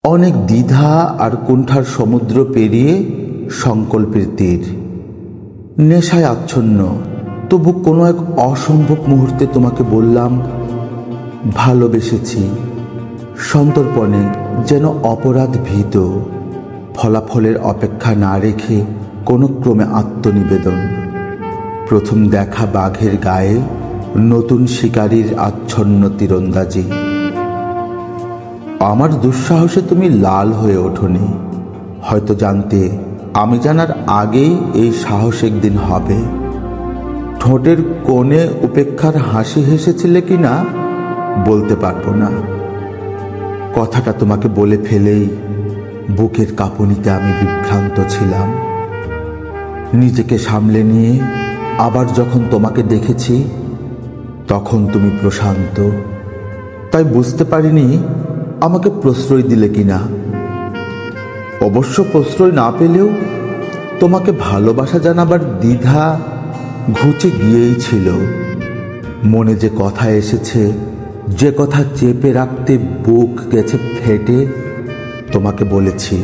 অনেক দ্বিধা আর কুণ্ঠার সমুদ্র পেরিয়ে সংকল্পের তীর, নেশায় আচ্ছন্ন, তবু কোনো এক অসম্ভব মুহূর্তে তোমাকে বললাম ভালোবেসেছি। সন্তর্পণে, যেন অপরাধ ভীত, ফলাফলের অপেক্ষা না রেখে কোনো ক্রমে আত্মনিবেদন। প্রথম দেখা বাঘের গায়ে নতুন শিকারীর আচ্ছন্ন তীরন্দাজি। আমার দুঃসাহসে তুমি লাল হয়ে ওঠোনি। হয়তো জানতে, আমি জানার আগেই এই সাহস একদিন হবে। ঠোঁটের কোণে উপেক্ষার হাসি হেসেছিলে কি না বলতে পারবো না। কথাটা তোমাকে বলে ফেলেই বুকের কাঁপুনিতে আমি বিভ্রান্ত ছিলাম। নিজেকে সামলে নিয়ে আবার যখন তোমাকে দেখেছি, তখন তুমি প্রশান্ত। তাই বুঝতে পারিনি আমাকে প্রশ্রয় দিলে কিনা। অবশ্য প্রশ্রয় না পেলেও তোমাকে ভালোবাসা জানাবার দ্বিধা ঘুচে গিয়েই ছিল। মনে যে কথা এসেছে, যে কথা চেপে রাখতে বুক গেছে ফেটে, তোমাকে বলেছি,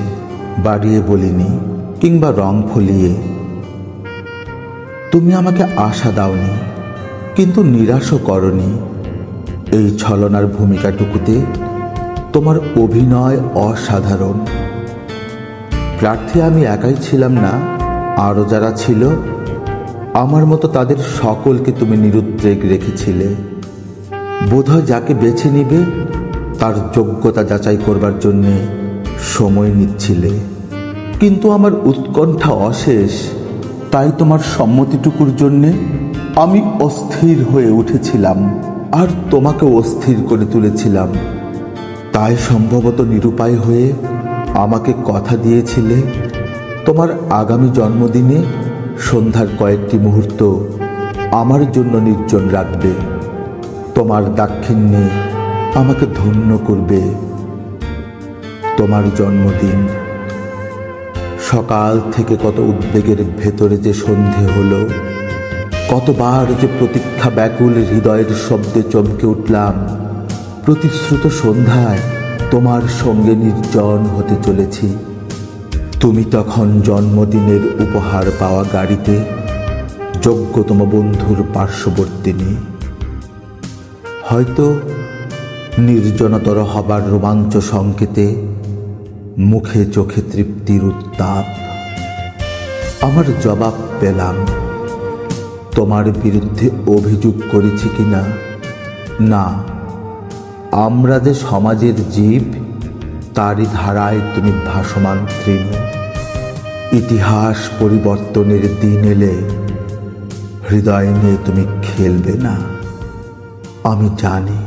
বাড়িয়ে বলিনি কিংবা রং ফলিয়ে। তুমি আমাকে আশা দাওনি, কিন্তু নিরাশও করনি। এই ছলনার ভূমিকাটুকুতে তোমার অভিনয় অসাধারণ। প্রার্থী আমি একাই ছিলাম না, আরও যারা ছিল আমার মতো তাদের সকলকে তুমি নিরুদ্বেগ রেখেছিলে। বোধহয় যাকে বেছে নিবে তার যোগ্যতা যাচাই করবার জন্যে সময় নিচ্ছিলে। কিন্তু আমার উৎকণ্ঠা অশেষ, তাই তোমার সম্মতিটুকুর জন্যে আমি অস্থির হয়ে উঠেছিলাম আর তোমাকে অস্থির করে তুলেছিলাম। তাই সম্ভবত নিরুপায় হয়ে আমাকে কথা দিয়েছিলে তোমার আগামী জন্মদিনে সন্ধ্যার কয়েকটি মুহূর্ত আমার জন্য নির্জন রাখবে। তোমার দাক্ষিণ্যে আমাকে ধন্য করবে। তোমার জন্মদিন। সকাল থেকে কত উদ্বেগের ভেতরে যে সন্ধে হলো, কতবার যে প্রতীক্ষা ব্যাকুল হৃদয়ের শব্দে চমকে উঠলাম। প্রতিশ্রুত সন্ধ্যায় তোমার সঙ্গে নির্জন হতে চলেছি। তুমি তখন জন্মদিনের উপহার পাওয়া গাড়িতে যোগ্যতম বন্ধুর পার্শ্ববর্তিনী। হয়তো নির্জনতর হবার রোমাঞ্চ সংকেতে মুখে চোখে তৃপ্তির উত্তাপ। আমার জবাব পেলাম। তোমার বিরুদ্ধে অভিযোগ করেছি কিনা? না, আমরা যে সমাজের জীব তারই ধারায় তুমি ভাসমান তৃণ। ইতিহাস পরিবর্তনের দিন এলে হৃদয় নিয়ে তুমি খেলবে না, আমি জানি।